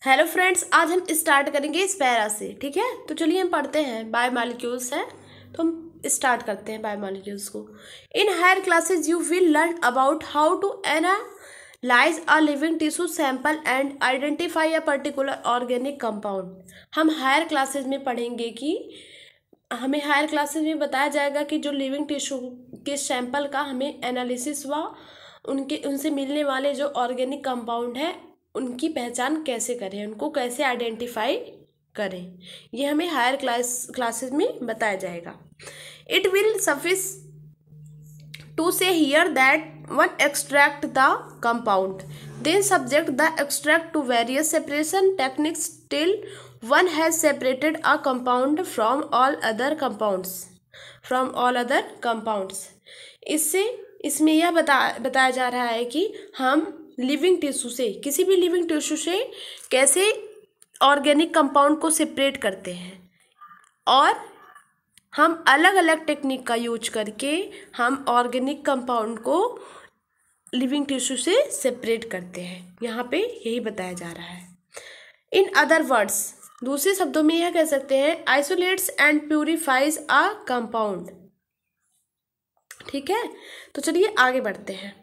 Hello friends, आज हम start करेंगे इस पैरा से। ठीक है, तो चलिए हम पढ़ते हैं। बायोमॉलिक्यूल्स है तो हम स्टार्ट करते हैं बायोमॉलिक्यूल्स को। In higher classes you will learn about how to analyse a living tissue sample and identify a particular organic compound. हम हायर क्लासेस में पढ़ेंगे कि हमें हायर क्लासेस में बताया जाएगा कि जो लिविंग टिश्यू के सैंपल का हमें एनालिसिस व उनसे मिलने वाले जो ऑर्गेनिक कंपाउंड है उनकी पहचान कैसे करें, उनको कैसे आइडेंटिफाई करें, ये हमें हायर क्लासेस में बताया जाएगा। It will suffice to say here that one extract the compound then subject the extract to various separation techniques till one has separated a compound from all other compounds. इसमें यह बताया जा रहा है कि हम लिविंग टिश्यू से, किसी भी लिविंग टिश्यू से कैसे ऑर्गेनिक कंपाउंड को सेपरेट करते हैं और हम अलग अलग टेक्निक का यूज करके हम ऑर्गेनिक कंपाउंड को लिविंग टिश्यू से सेपरेट करते हैं। यहाँ पे यही बताया जा रहा है। इन अदर वर्ड्स, दूसरे शब्दों में यह कह सकते हैं, isolates and purifies a compound. ठीक है, तो चलिए आगे बढ़ते हैं।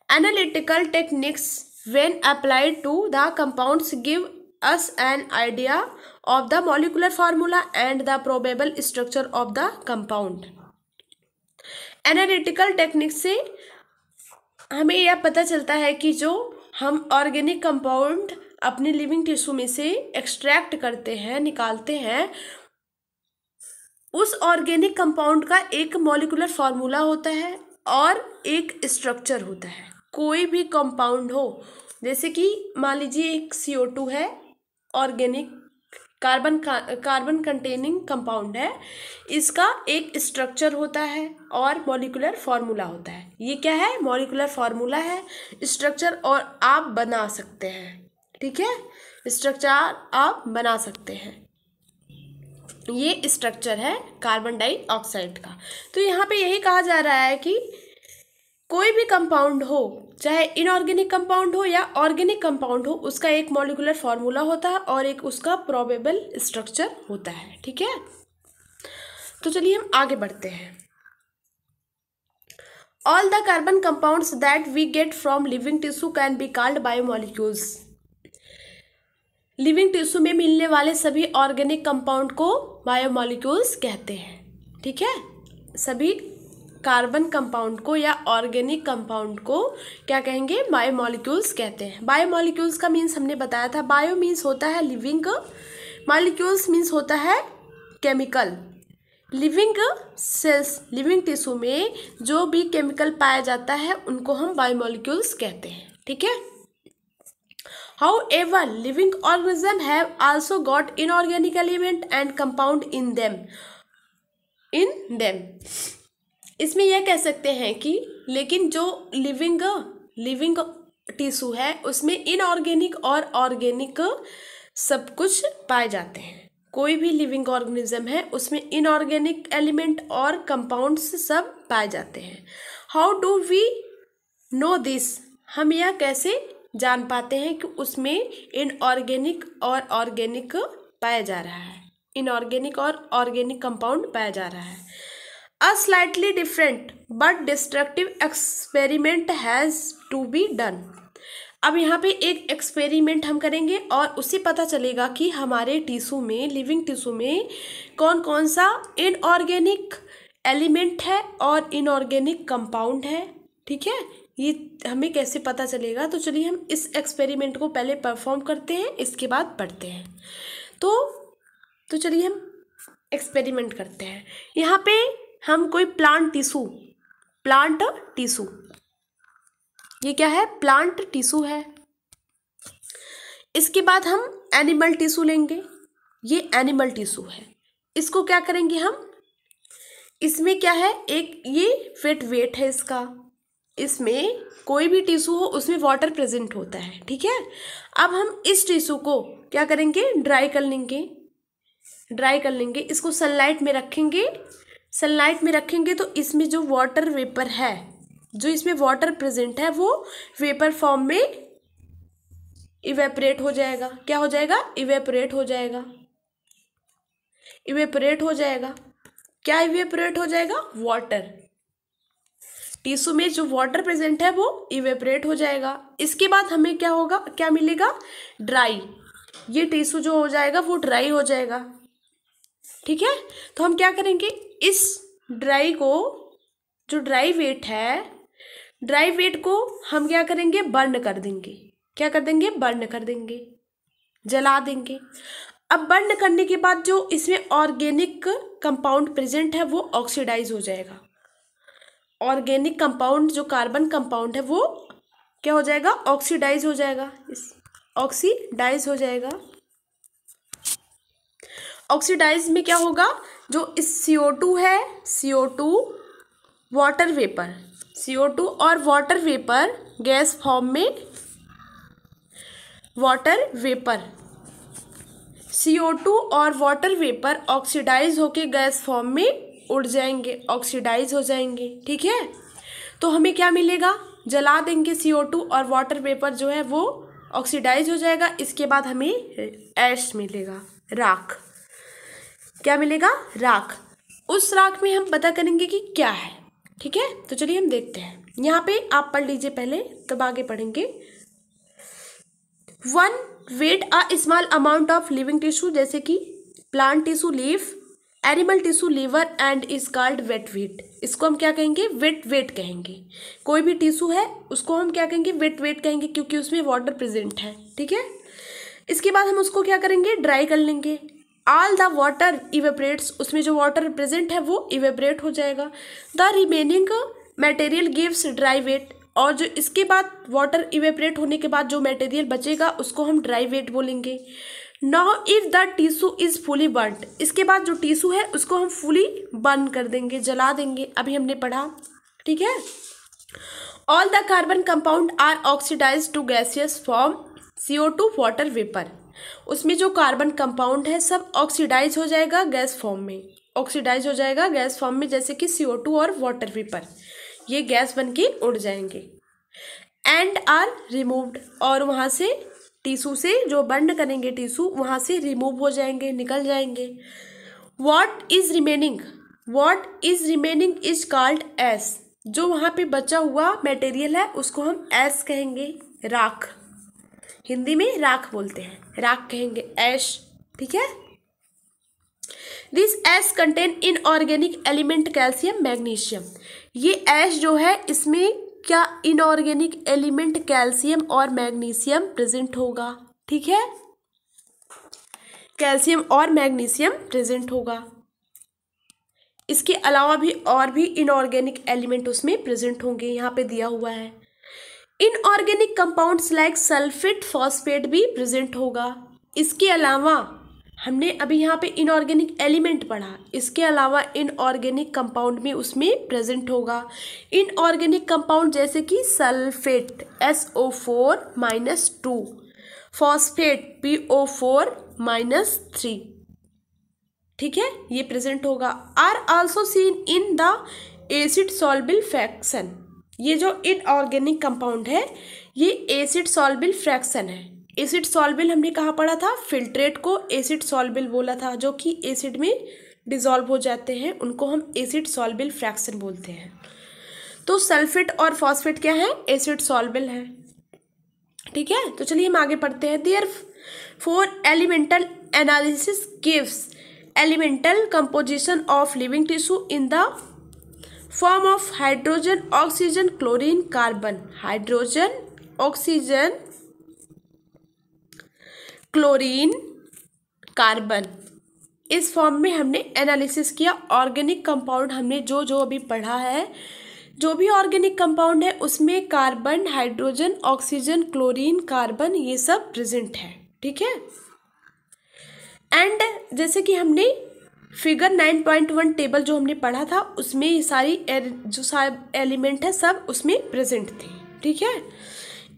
Analytical techniques when applied to the compounds give us an idea of the molecular formula and the probable structure of the compound. Analytical techniques से हमें यह पता चलता है कि जो हम ऑर्गेनिक कंपाउंड अपने लिविंग टिश्यू में से एक्सट्रैक्ट करते हैं, निकालते हैं, उस ऑर्गेनिक कंपाउंड का एक मॉलिक्यूलर फार्मूला होता है और एक स्ट्रक्चर होता है। कोई भी कंपाउंड हो, जैसे कि मान लीजिए एक CO2 है, ऑर्गेनिक कार्बन कंटेनिंग कंपाउंड है, इसका एक स्ट्रक्चर होता है और मॉलिक्यूलर फार्मूला होता है। ये क्या है? मॉलिक्यूलर फार्मूला है, स्ट्रक्चर और आप बना सकते हैं। ठीक है, स्ट्रक्चर आप बना सकते हैं। ये स्ट्रक्चर है कार्बन डाइऑक्साइड का। तो यहाँ पे यही कहा जा रहा है कि कोई भी कंपाउंड हो, चाहे इनऑर्गेनिक कंपाउंड हो या ऑर्गेनिक कंपाउंड हो, उसका एक मॉलिक्यूलर फार्मूला होता है और एक उसका प्रोबेबल स्ट्रक्चर होता है। ठीक है, तो चलिए हम आगे बढ़ते हैं। All the carbon compounds that we get from living tissue can be called biomolecules. Living tissue में मिलने वाले सभी ऑर्गेनिक कंपाउंड को बायोमॉलिक्यूल्स कहते हैं। ठीक है, सभी कार्बन कंपाउंड को या ऑर्गेनिक कंपाउंड को क्या कहेंगे? बायोमॉलिक्यूल्स कहते हैं। बायोमॉलिक्यूल्स का मीन्स हमने बताया था, बायो मीन्स होता है लिविंग, मॉलिक्यूल्स मीन्स होता है chemical. Living cells, living tissue में जो भी केमिकल पाया जाता है उनको हम बायोमॉलिक्यूल्स कहते हैं। ठीक है, however living organisms have also got inorganic element and compound in them। इसमें यह कह सकते हैं कि लेकिन जो लिविंग टिश्यू है उसमें इनऑर्गेनिक और ऑर्गेनिक सब कुछ पाए जाते हैं। कोई भी लिविंग ऑर्गेनिज्म है उसमें इनऑर्गेनिक एलिमेंट और कंपाउंड्स सब पाए जाते हैं। How do we know this? हम यह कैसे जान पाते हैं कि उसमें इनऑर्गेनिक और ऑर्गेनिक पाया जा रहा है, इनऑर्गेनिक और ऑर्गेनिक कंपाउंड पाया जा रहा है। A slightly different but destructive experiment has to be done। अब यहाँ पे एक एक्सपेरिमेंट हम करेंगे और उससे पता चलेगा कि हमारे टिश्यू में, लिविंग टिश्यू में कौन कौन सा इनऑर्गेनिक एलिमेंट है और इनऑर्गेनिक कंपाउंड है। ठीक है, ये हमें कैसे पता चलेगा? तो चलिए हम इस एक्सपेरिमेंट को पहले परफॉर्म करते हैं, इसके बाद पढ़ते हैं। तो चलिए हम एक्सपेरिमेंट करते हैं। यहाँ पे हम कोई प्लांट टिश्यू, ये क्या है? प्लांट टिश्यू है। इसके बाद हम एनिमल टिश्यू लेंगे, ये एनिमल टिश्यू है। इसको क्या करेंगे हम? इसमें क्या है? एक ये वेट है इसका। इसमें कोई भी टिश्यू हो उसमें वाटर प्रेजेंट होता है। ठीक है, अब हम इस टिश्यू को क्या करेंगे? ड्राई कर लेंगे, इसको सनलाइट में रखेंगे तो इसमें जो वाटर वेपर है, जो इसमें वाटर प्रेजेंट है वो वेपर फॉर्म में इवेपोरेट हो जाएगा। क्या हो जाएगा? इवेपोरेट हो जाएगा। इवेपोरेट हो जाएगा। क्या इवेपोरेट हो जाएगा? वाटर। टिश्यू में जो वाटर प्रेजेंट है वो इवेपोरेट हो जाएगा। इसके बाद हमें क्या होगा, क्या मिलेगा? ड्राई। ये टिश्यू जो हो जाएगा वो ड्राई हो जाएगा। ठीक है, तो हम क्या करेंगे, इस ड्राई को, जो ड्राई वेट है, ड्राई वेट को हम क्या करेंगे? बर्न कर देंगे। क्या कर देंगे? बर्न कर देंगे, जला देंगे। अब बर्न करने के बाद जो इसमें ऑर्गेनिक कंपाउंड प्रेजेंट है वो ऑक्सीडाइज हो जाएगा। ऑर्गेनिक कंपाउंड जो कार्बन कंपाउंड है वो क्या हो जाएगा? ऑक्सीडाइज हो जाएगा। ऑक्सीडाइज हो जाएगा। ऑक्सीडाइज में क्या होगा? जो इस CO2 है, CO2 वाटर वेपर, CO2 और वाटर वेपर गैस फॉर्म में, वाटर वेपर, CO2 और वाटर वेपर ऑक्सीडाइज होके गैस फॉर्म में उड़ जाएंगे, ऑक्सीडाइज हो जाएंगे। ठीक है, तो हमें क्या मिलेगा? जला देंगे CO2 और वाटर वेपर जो है वो ऑक्सीडाइज हो जाएगा। इसके बाद हमें ऐश मिलेगा, राख। क्या मिलेगा? राख। उस राख में हम पता करेंगे कि क्या है। ठीक है, तो चलिए हम देखते हैं। यहाँ पे आप पढ़ लीजिए पहले, तब आगे पढ़ेंगे। 1 weigh a small amount of living tissue, जैसे कि plant tissue, leaf, animal tissue, liver and is called wet weight. इसको हम क्या कहेंगे? वेट वेट कहेंगे। कोई भी टिश्यू है उसको हम क्या कहेंगे? वेट वेट कहेंगे, क्योंकि उसमें वाटर प्रेजेंट है। ठीक है, इसके बाद हम उसको क्या करेंगे? ड्राई कर लेंगे। ऑल द वाटर इवेपरेट्स, उसमें जो वाटर प्रेजेंट है वो इवेपरेट हो जाएगा। The remaining material gives dry weight, और जो इसके बाद वाटर इवेपरेट होने के बाद जो मटेरियल बचेगा उसको हम ड्राई वेट बोलेंगे। Now if the tissue is fully burned, इसके बाद जो टिश्यू है उसको हम फुली बर्न कर देंगे, जला देंगे। अभी हमने पढ़ा। ठीक है, all the carbon compound are oxidise to gaseous form, CO2 water vapour. उसमें जो कार्बन कंपाउंड है सब ऑक्सीडाइज हो जाएगा गैस फॉर्म में, ऑक्सीडाइज हो जाएगा गैस फॉर्म में, जैसे कि CO2 और वाटर वेपर, ये गैस बन के उड़ जाएंगे। एंड आर रिमूव्ड, और वहाँ से टिश्यू से जो बर्न करेंगे टिश्यू वहाँ से रिमूव हो जाएंगे, निकल जाएंगे। What is remaining is called ash, जो वहाँ पे बचा हुआ मटेरियल है उसको हम एश कहेंगे, राख। हिंदी में राख बोलते हैं, राख कहेंगे, ऐश। ठीक है, this ash contain inorganic element calcium magnesium. ये ऐश जो है इसमें क्या इनऑर्गेनिक एलिमेंट कैल्शियम और मैग्नीशियम प्रेजेंट होगा। ठीक है, कैल्शियम और मैग्नीशियम प्रेजेंट होगा। इसके अलावा भी और भी इनऑर्गेनिक एलिमेंट उसमें प्रेजेंट होंगे, यहाँ पे दिया हुआ है। Inorganic compounds like sulphate, phosphate भी प्रेजेंट होगा। इसके अलावा हमने अभी यहाँ पे इनऑर्गेनिक एलिमेंट पढ़ा, इसके अलावा इनऑर्गेनिक कंपाउंड भी उसमें प्रेजेंट होगा। इनऑर्गेनिक कंपाउंड जैसे कि सल्फेट SO4-2, फॉस्फेट PO4-3, ठीक है, ये प्रेजेंट होगा। Are also seen in the acid soluble fraction. ये जो इनऑर्गेनिक कंपाउंड है ये एसिड सॉल्युबल फ्रैक्शन है। एसिड सॉल्युबल हमने कहाँ पढ़ा था? फिल्ट्रेट को एसिड सॉल्युबल बोला था, जो कि एसिड में डिसॉल्व हो जाते हैं, उनको हम एसिड सॉल्युबल फ्रैक्शन बोलते हैं। तो सल्फेट और फॉस्फेट क्या है? एसिड सॉल्युबल है। ठीक है, तो चलिए हम आगे पढ़ते हैं। Therefore elemental analysis gives elemental composition of living tissue in the form of hydrogen, oxygen, chlorine, carbon. Hydrogen, oxygen, chlorine, carbon, इस फॉर्म में हमने एनालिसिस किया। ऑर्गेनिक कंपाउंड हमने जो जो अभी पढ़ा है, जो भी ऑर्गेनिक कंपाउंड है उसमें carbon, hydrogen, oxygen, chlorine, carbon ये सब प्रेजेंट है। ठीक है, एंड जैसे कि हमने फिगर 9.1 टेबल जो हमने पढ़ा था उसमें ये सारी जो सारे एलिमेंट है सब उसमें प्रेजेंट थे। ठीक है,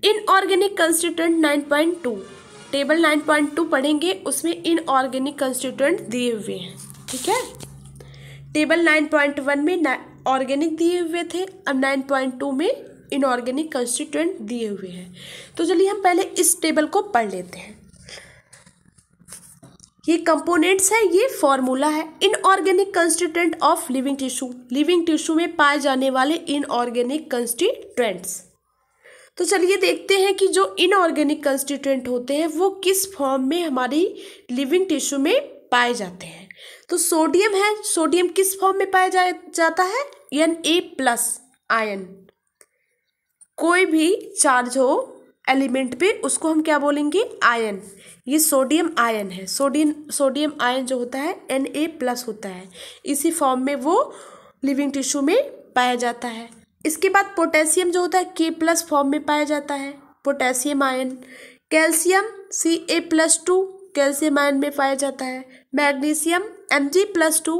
इनऑर्गेनिक कंस्टिट्यूएंट 9.2 टेबल 9.2 पढ़ेंगे, उसमें इनऑर्गेनिक कंस्टिट्यूएंट दिए हुए हैं। ठीक है, टेबल 9.1 में ऑर्गेनिक दिए हुए थे, अब 9.2 में इनऑर्गेनिक कंस्टिट्यूएंट दिए हुए हैं। तो चलिए हम पहले इस टेबल को पढ़ लेते हैं। ये कंपोनेंट्स है, ये फॉर्मूला है। Inorganic constituent of living tissue, living tissue में पाए जाने वाले इनऑर्गेनिक कंस्टिट्यूएंट्स। तो चलिए देखते हैं कि जो इनऑर्गेनिक कंस्टिट्यूएंट होते हैं वो किस फॉर्म में हमारी लिविंग टिश्यू में पाए जाते हैं। तो सोडियम है, सोडियम किस फॉर्म में पाया जाता है? Na+ ion. कोई भी चार्ज हो एलिमेंट पे उसको हम क्या बोलेंगे? आयन। ये सोडियम आयन है। सोडियम आयन जो होता है Na+ होता है, इसी फॉर्म में वो लिविंग टिश्यू में पाया जाता है। इसके बाद पोटेशियम जो होता है K+ फॉर्म में पाया जाता है, potassium ion. Calcium Ca+2 calcium ion में पाया जाता है। मैग्नीशियम Mg+2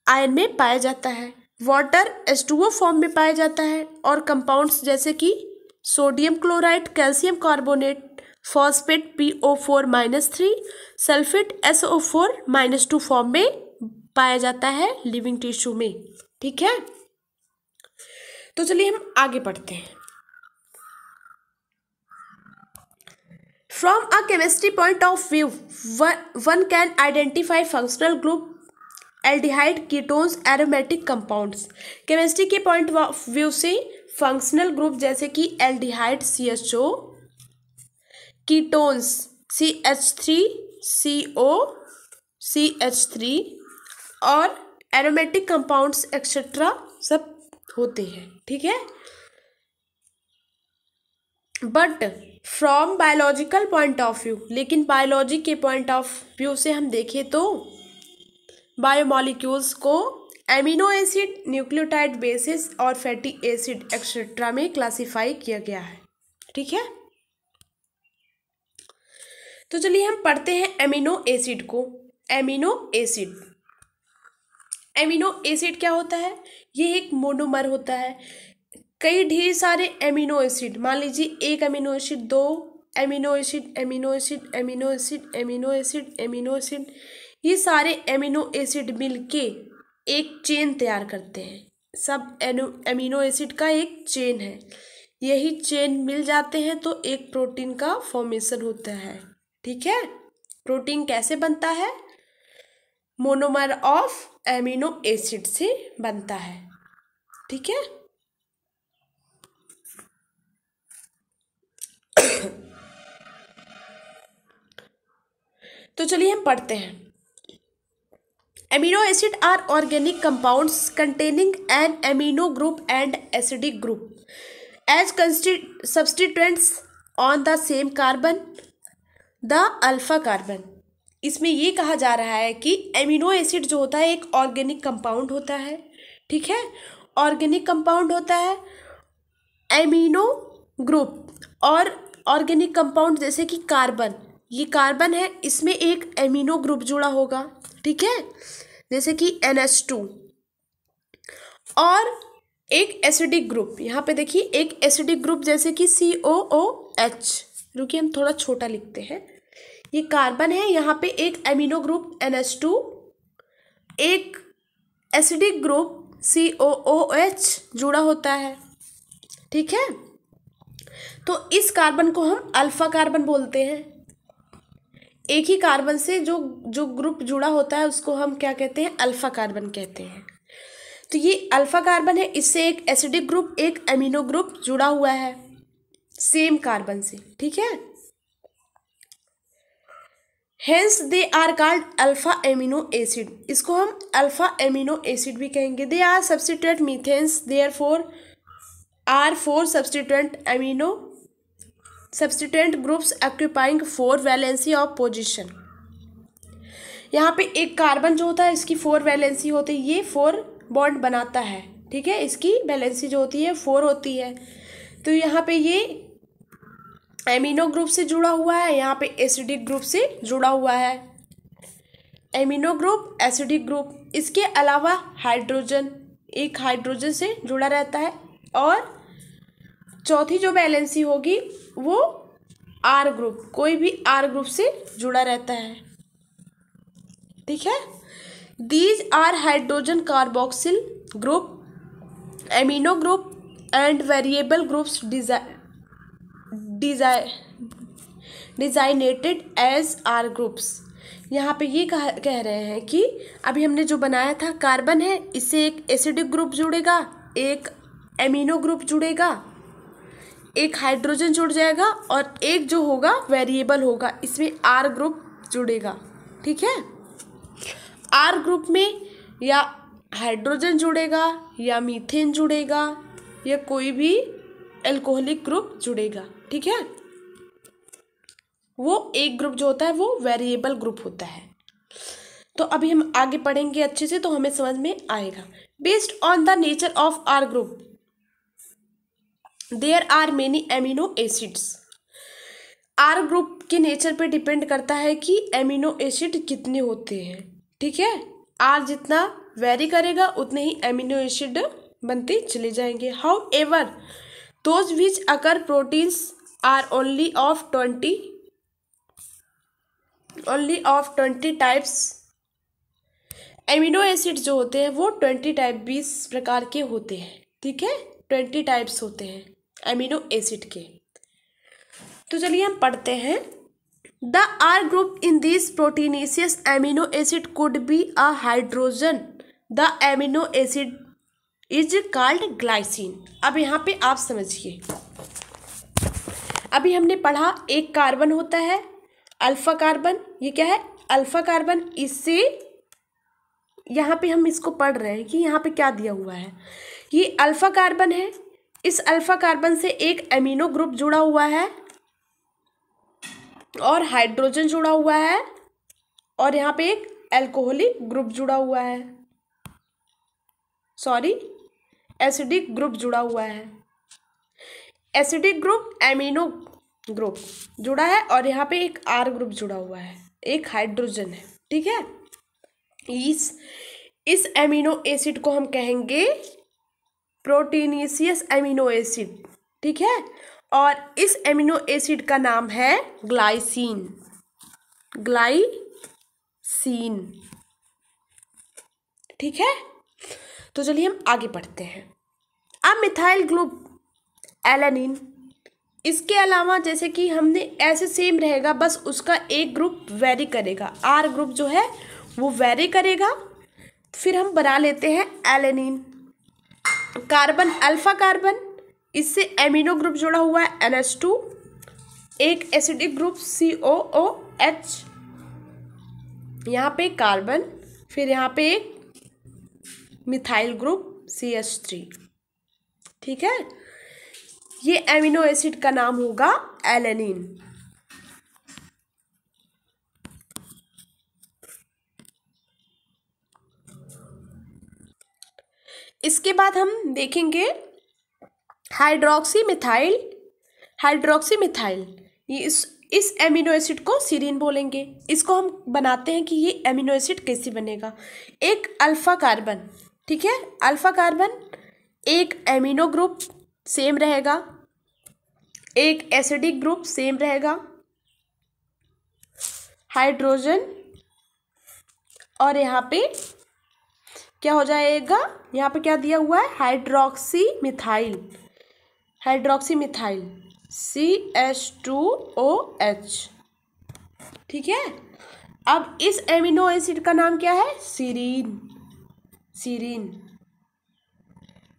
आयन में पाया जाता है। वाटर H2O फॉर्म में पाया जाता है। और कंपाउंड्स जैसे कि sodium chloride, calcium carbonate, phosphate PO4-3, sulphate SO4-2 form में पाया जाता है लिविंग टिश्यू में। ठीक है, तो चलिए हम आगे पढ़ते हैं। From a chemistry point of view, one can identify functional group aldehyde, ketones, aromatic compounds. Chemistry के पॉइंट ऑफ व्यू से फंक्शनल ग्रुप जैसे कि aldehyde CHO, ketones CH3CO, CH3 और एरोमेटिक कंपाउंड्स एक्सेट्रा सब होते हैं। ठीक है, but from biological point of view, लेकिन बायोलॉजी के पॉइंट ऑफ व्यू से हम देखें तो बायोमॉलिक्यूल्स को एमिनो एसिड, न्यूक्लियोटाइड बेसिस और फैटी एसिड एक्सेट्रा में क्लासिफाई किया गया है। ठीक है, तो चलिए हम पढ़ते हैं एमिनो एसिड को। एमिनो एसिड क्या होता है? ये एक मोनोमर होता है। कई ढेर सारे एमिनो एसिड, मान लीजिए एक अमीनो एसिड, दो amino acid, amino acid, amino acid, amino acid, amino acid, ये सारे एमिनो एसिड मिलके एक चेन तैयार करते हैं। सब एमिनो एसिड का एक चेन है। यही चेन मिल जाते हैं तो एक प्रोटीन का फॉर्मेशन होता है। ठीक है, प्रोटीन कैसे बनता है? मोनोमर ऑफ एमिनो एसिड से बनता है। ठीक है, तो चलिए हम पढ़ते हैं। Amino acid are organic compounds containing an amino group and acidic group as substituents on the same carbon, the alpha carbon. इसमें ये कहा जा रहा है कि एमिनो एसिड जो होता है एक ऑर्गेनिक कंपाउंड होता है। ठीक है, ऑर्गेनिक कंपाउंड होता है। एमिनो ग्रुप और ऑर्गेनिक कंपाउंड जैसे कि कार्बन, ये कार्बन है, इसमें एक एमिनो ग्रुप जुड़ा होगा। ठीक है, जैसे कि NH2 और एक एसिडिक ग्रुप। यहाँ पे देखिए एक एसिडिक ग्रुप जैसे कि COOH। रुकिए हम थोड़ा छोटा लिखते हैं। ये कार्बन है, यहाँ पे एक एमिनो ग्रुप NH2, एक एसिडिक ग्रुप COOH जुड़ा होता है। ठीक है, तो इस कार्बन को हम अल्फा कार्बन बोलते हैं। एक ही कार्बन से जो ग्रुप जुड़ा होता है उसको हम क्या कहते हैं? अल्फा कार्बन कहते हैं। तो ये अल्फा कार्बन है, इससे एक एसिडिक ग्रुप, एक एमिनो ग्रुप जुड़ा हुआ है सेम कार्बन से। ठीक है, hence they are called alpha amino acid. इसको हम अल्फा एमिनो एसिड भी कहेंगे। They are substituent methanes, therefore are 4 substituent groups occupying 4 valency of position. यहाँ पे एक कार्बन जो होता है इसकी 4 वैलेंसी होती है, ये 4 बॉन्ड बनाता है। ठीक है, इसकी वैलेंसी जो होती है 4 होती है। तो यहाँ पे ये एमिनो ग्रुप से जुड़ा हुआ है, यहाँ पे एसिडिक ग्रुप से जुड़ा हुआ है। एमिनो ग्रुप, एसिडिक ग्रुप, इसके अलावा हाइड्रोजन, एक हाइड्रोजन से जुड़ा रहता है और चौथी जो वैलेंसी होगी वो आर ग्रुप, कोई भी आर ग्रुप से जुड़ा रहता है। ठीक है, these are hydrogen carboxyl group, amino group, and variable groups designated as R groups. यहाँ पे ये कह रहे हैं कि अभी हमने जो बनाया था कार्बन है, इससे एक एसिडिक ग्रुप जुड़ेगा, एक एमिनो ग्रुप जुड़ेगा, एक हाइड्रोजन जुड़ जाएगा और एक जो होगा वेरिएबल होगा, इसमें आर ग्रुप जुड़ेगा। ठीक है, आर ग्रुप में या हाइड्रोजन जुड़ेगा या मीथेन जुड़ेगा या कोई भी एल्कोहलिक ग्रुप जुड़ेगा। ठीक है, वो एक ग्रुप जो होता है वो वेरिएबल ग्रुप होता है। तो अभी हम आगे पढ़ेंगे अच्छे से तो हमें समझ में आएगा। Based on the nature of R group there are many amino acids. R group के नेचर पे डिपेंड करता है कि एमिनो एसिड कितने होते हैं। ठीक है, आर जितना वेरी करेगा उतने ही एमिनो एसिड बनते चले जाएंगे। However those which occur proteins are only of 20 types. Amino acid जो होते हैं वो 20 प्रकार के होते हैं। ठीक है, 20 टाइप्स होते हैं एमिनो एसिड के। तो चलिए हम पढ़ते हैं। The R group in this proteinaceous amino acid could be a hydrogen. The amino acid is called glycine. अब यहाँ पे आप समझिए, अभी हमने पढ़ा एक कार्बन होता है अल्फा कार्बन। ये क्या है? Alpha carbon. इससे यहाँ पे हम इसको पढ़ रहे हैं कि यहाँ पे क्या दिया हुआ है। ये अल्फा कार्बन है, इस अल्फा कार्बन से एक एमिनो ग्रुप जुड़ा हुआ है और हाइड्रोजन जुड़ा हुआ है और यहाँ पे एक एल्कोहलिक ग्रुप जुड़ा हुआ है, सॉरी एसिडिक ग्रुप जुड़ा हुआ है। एसिडिक ग्रुप एमिनो ग्रुप जुड़ा है और यहाँ पे एक आर ग्रुप जुड़ा हुआ है, एक हाइड्रोजन है। ठीक है, इस एमिनो एसिड को हम कहेंगे प्रोटीनेशियस एमिनो एसिड। ठीक है, और इस एमिनो एसिड का नाम है ग्लाइसिन। ग्लाइसिन। ठीक है, तो चलिए हम आगे बढ़ते हैं। अब मिथाइल ग्रुप एलानिन। इसके अलावा जैसे कि हमने ऐसे सेम रहेगा, बस उसका एक ग्रुप वेरी करेगा। आर ग्रुप जो है वो वेरी करेगा। फिर हम बना लेते हैं एलानिन। कार्बन अल्फा कार्बन, इससे एमिनो ग्रुप जुड़ा हुआ है NH2, एक एसिडिक ग्रुप COOH, यहाँ पे कार्बन, फिर यहाँ पे एक मिथाइल ग्रुप CH3। ठीक है, ये एमिनो एसिड का नाम होगा एलानिन। इसके बाद हम देखेंगे हाइड्रोक्सी मिथाइल। ये इस एमिनो एसिड को सीरीन बोलेंगे। इसको हम बनाते हैं कि ये एमिनो एसिड कैसे बनेगा। एक अल्फा कार्बन, ठीक है, अल्फा कार्बन, एक एमिनो ग्रुप सेम रहेगा, एक एसिडिक ग्रुप सेम रहेगा, हाइड्रोजन, और यहाँ पे क्या हो जाएगा, यहाँ पे क्या दिया हुआ है, हाइड्रोक्सी मिथाइल CH2OH। ठीक है, अब इस एमिनो एसिड का नाम क्या है, सीरीन।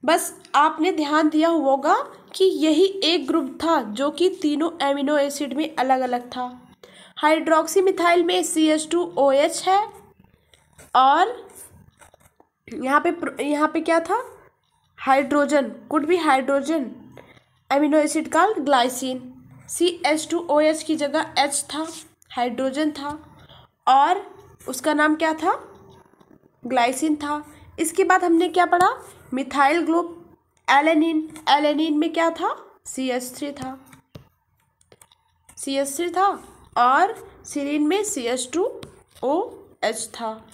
बस आपने ध्यान दिया होगा कि यही एक ग्रुप था जो कि तीनों एमिनो एसिड में अलग अलग था। हाइड्रोक्सी मिथाइल में CH2OH है और यहाँ पे क्या था, hydrogen, could be hydrogen, amino acid का ग्लाइसिन। CH2OH की जगह H था, हाइड्रोजन था और उसका नाम क्या था, ग्लाइसिन था। इसके बाद हमने क्या पढ़ा, मिथाइल ग्रुप एलानिन में क्या था, CH3 था और सीरीन में CH2OH था,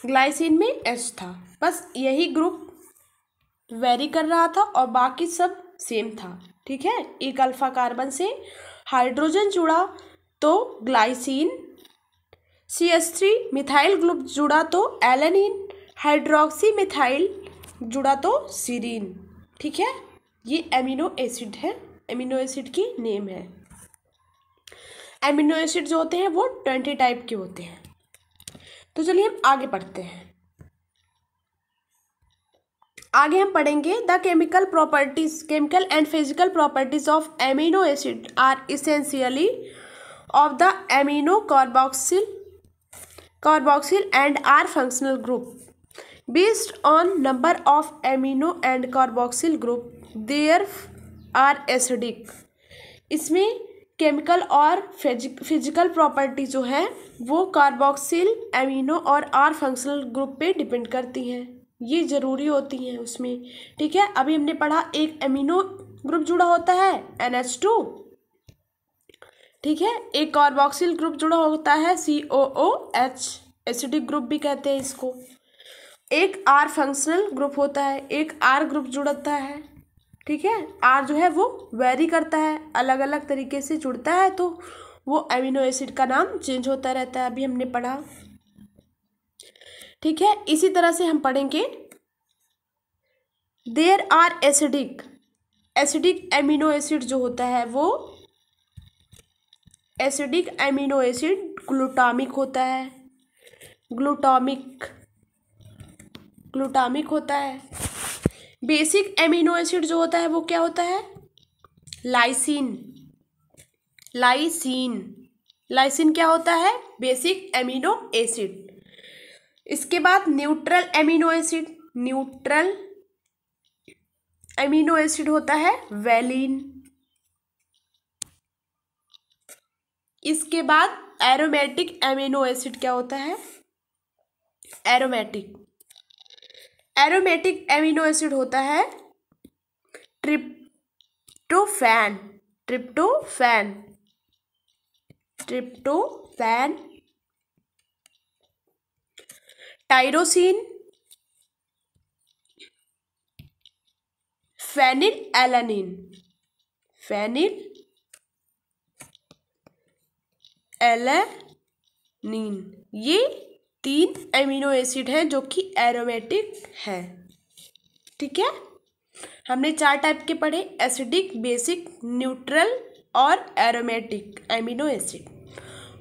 ग्लाइसिन में H था। बस यही ग्रुप वेरी कर रहा था और बाकी सब सेम था। ठीक है, एक अल्फा कार्बन से हाइड्रोजन जुड़ा तो ग्लाइसिन, CH3 मिथाइल ग्रुप जुड़ा तो एलानिन, हाइड्रोक्सी मिथाइल जुड़ा तो सीरीन, ठीक है। ये एमिनो एसिड है, एमिनो एसिड की नेम है। एमिनो एसिड जो होते हैं वो 20 टाइप के होते हैं। तो चलिए हम आगे पढ़ते हैं। आगे हम पढ़ेंगे the chemical properties, chemical and physical properties of amino acid are essentially of the amino carboxyl and R functional group based on number of amino and carboxyl group there are acidic. इसमें chemical और physical property जो है वो carboxyl, amino और R functional group पे depend करती हैं, ये ज़रूरी होती हैं उसमें, ठीक है। अभी हमने पढ़ा एक एमिनो ग्रुप जुड़ा होता है NH2, ठीक है। एक कार्बोक्सिल ग्रुप जुड़ा होता है COOH, एसिडिक ग्रुप भी कहते हैं इसको। एक आर फंक्शनल ग्रुप होता है, एक आर ग्रुप जुड़ता है, ठीक है। आर जो है वो वेरी करता है, अलग अलग तरीके से जुड़ता है, तो वो एमिनो एसिड का नाम चेंज होता रहता है, अभी हमने पढ़ा, ठीक है। इसी तरह से हम पढ़ेंगे there are acidic, acidic amino acid जो होता है वो एसिडिक एमिनो एसिड ग्लूटामिक होता है, ग्लूटामिक होता है। बेसिक एमिनो एसिड जो होता है वो क्या होता है, लाइसिन क्या होता है, बेसिक एमिनो एसिड। इसके बाद न्यूट्रल एमिनो एसिड होता है वैलिन। इसके बाद एरोमेटिक एमिनो एसिड क्या होता है, एरोमेटिक एमिनो एसिड होता है ट्रिप्टोफैन, टाइरोसिन, फेनिलएलनिन, ये 3 एमिनो एसिड हैं जो कि एरोमेटिक है, ठीक है। हमने 4 टाइप के पढ़े, एसिडिक, बेसिक, न्यूट्रल और एरोमेटिक एमिनो एसिड,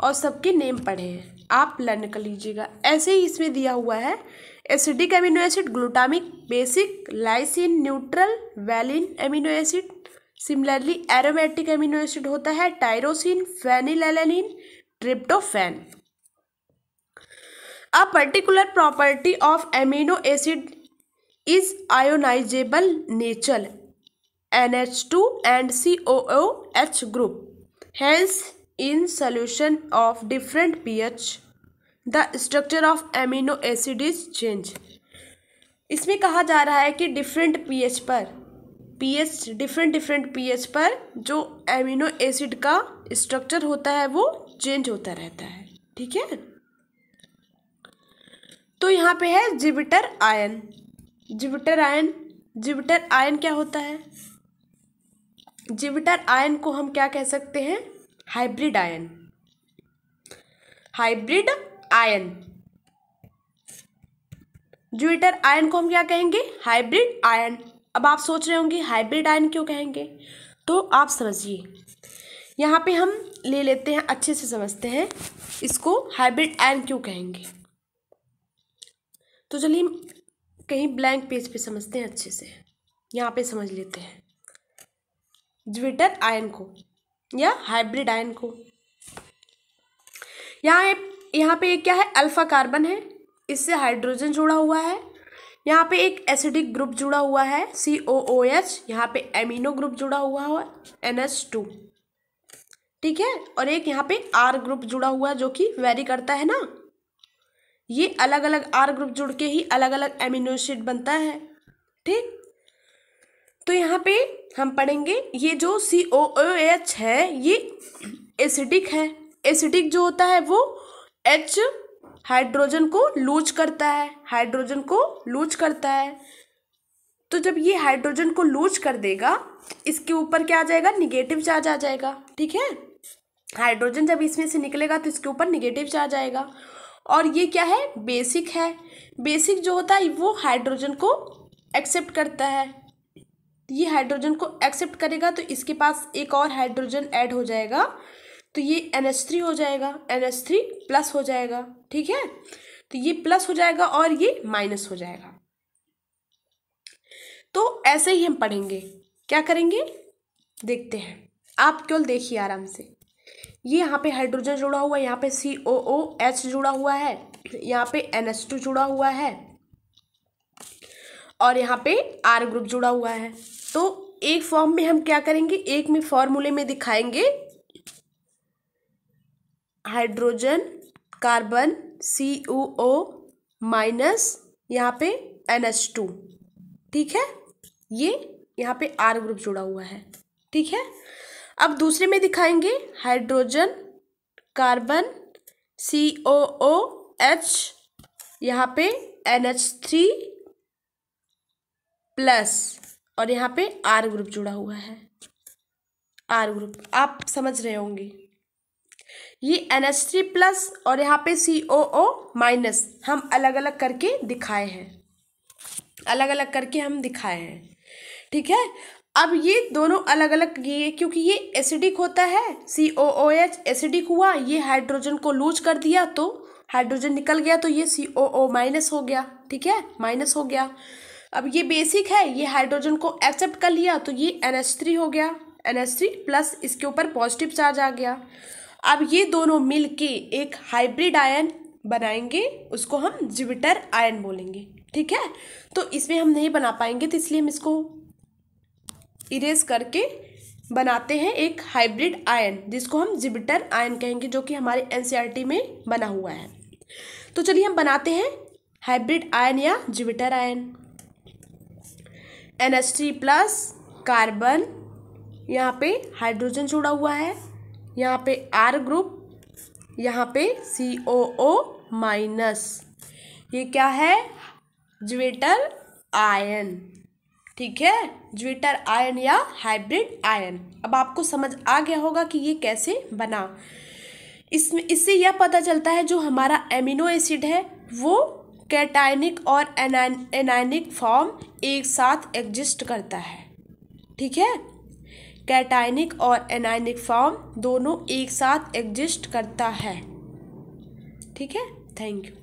और सबके नेम पढ़े हैं, आप लर्न कर लीजिएगा। ऐसे ही इसमें दिया हुआ है acidic amino acid glutamic, basic lysine, neutral valine amino acid. Similarly aromatic amino acid होता है tyrosine, phenylalanine, tryptophan. A particular property of amino acid is ionizable nature, NH2 and COOH group. Hence, in solution of different pH, the structure of amino acid is changed. इसमें कहा जा रहा है कि different pH पर जो amino acid का structure होता है वो चेंज होता रहता है, ठीक है। तो यहाँ पे है जिबिटर आयन क्या होता है, जिबिटर आयन को हम क्या कह सकते हैं, हाइब्रिड आयन। जिबिटर आयन को हम क्या कहेंगे, हाइब्रिड आयन। अब आप सोच रहे होंगे हाइब्रिड आयन क्यों कहेंगे, तो आप समझिए, यहाँ पे हम ले लेते हैं, अच्छे से समझते हैं इसको, हाइब्रिड आयन क्यों कहेंगे। तो चलिए कहीं ब्लैंक पेज पे समझते हैं अच्छे से, यहाँ पे समझ लेते हैं जिबिटर आयन को या हाइब्रिड आयन को। यहाँ पे क्या है, अल्फा कार्बन है, इससे हाइड्रोजन जुड़ा हुआ है। यहाँ पे एक एसिडिक ग्रुप जुड़ा हुआ है COOH, यहाँ पे एमिनो ग्रुप जुड़ा हुआ है NH2, ठीक है। और एक यहाँ पे R ग्रुप जुड़ा हुआ है जो कि वेरी करता है ना, ये अलग अलग R ग्रुप जुड़ के ही अलग अलग एमिनो एसिड बनता है, ठीक। तो यहाँ पे हम पढ़ेंगे ये जो COOH है ये एसिडिक है। एसिडिक जो होता है वो H हाइड्रोजन को लूज करता है, तो जब ये हाइड्रोजन को लूज कर देगा, इसके ऊपर क्या आ जाएगा, निगेटिव चार्ज आ जाएगा, ठीक है। हाइड्रोजन जब इसमें से निकलेगा तो इसके ऊपर निगेटिव चार्ज आएगा। और ये क्या है, बेसिक है। बेसिक जो होता है वो हाइड्रोजन को एक्सेप्ट करता है, ये हाइड्रोजन को एक्सेप्ट करेगा तो इसके पास एक और हाइड्रोजन ऐड हो जाएगा, तो ये NH3 हो जाएगा, NH3 प्लस हो जाएगा। ठीक है, तो ये प्लस हो जाएगा और ये माइनस हो जाएगा। तो ऐसे ही हम पढ़ेंगे। क्या करेंगे देखते हैं, आप केवल देखिए आराम से। ये यहाँ पे हाइड्रोजन जुड़ा हुआ है, यहाँ पे COOH जुड़ा हुआ है, यहाँ पे NH2 जुड़ा हुआ है और यहाँ पे R ग्रुप जुड़ा हुआ है। तो एक फॉर्म में हम क्या करेंगे, एक में फॉर्मूले में दिखाएंगे हाइड्रोजन कार्बन COO माइनस यहाँ पे NH2। ठीक है, ये यहाँ पे R ग्रुप जुड़ा हुआ है। ठीक है, अब दूसरे में दिखाएंगे हाइड्रोजन कार्बन COOH, यहाँ पे NH3 प्लस और यहाँ पे R ग्रुप जुड़ा हुआ है। R ग्रुप आप समझ रहे होंगे, ये NH3 प्लस और यहाँ पे COO माइनस हम अलग अलग करके दिखाए हैं, अलग अलग करके हम दिखाए हैं। ठीक है, अब ये दोनों अलग अलग किए क्योंकि ये एसिडिक होता है, COOH एसिडिक हुआ, ये हाइड्रोजन को लूज कर दिया तो हाइड्रोजन निकल गया, तो ये COO माइनस हो गया। ठीक है, माइनस हो गया। अब ये बेसिक है, ये हाइड्रोजन को एक्सेप्ट कर लिया तो ये NH3 हो गया, NH3 प्लस इसके ऊपर पॉजिटिव चार्ज आ गया। अब ये दोनों मिलके एक हाइब्रिड आयन बनाएंगे, उसको हम जिविटर आयन बोलेंगे। ठीक है, तो इसमें हम नहीं बना पाएंगे तो इसलिए हम इसको इरेज करके बनाते हैं एक हाइब्रिड आयन, जिसको हम जिविटर आयन कहेंगे, जो कि हमारे NCERT में बना हुआ है। तो चलिए हम बनाते हैं हाइब्रिड आयन या जिविटर आयन। NH3 प्लस कार्बन, यहाँ पे हाइड्रोजन जुड़ा हुआ है, यहाँ पे R ग्रुप, यहाँ पे COO माइनस, ये क्या है जिविटर आयन। ठीक है, जिविटर आयन या हाइब्रिड आयन। अब आपको समझ आ गया होगा कि ये कैसे बना। इससे यह पता चलता है जो हमारा एमिनो एसिड है वो कैटायनिक और एनायनिक फॉर्म एक साथ एग्जिस्ट करता है। ठीक है, कैटायनिक और एनायनिक फॉर्म दोनों एक साथ एग्जिस्ट करता है। ठीक है, थैंक यू।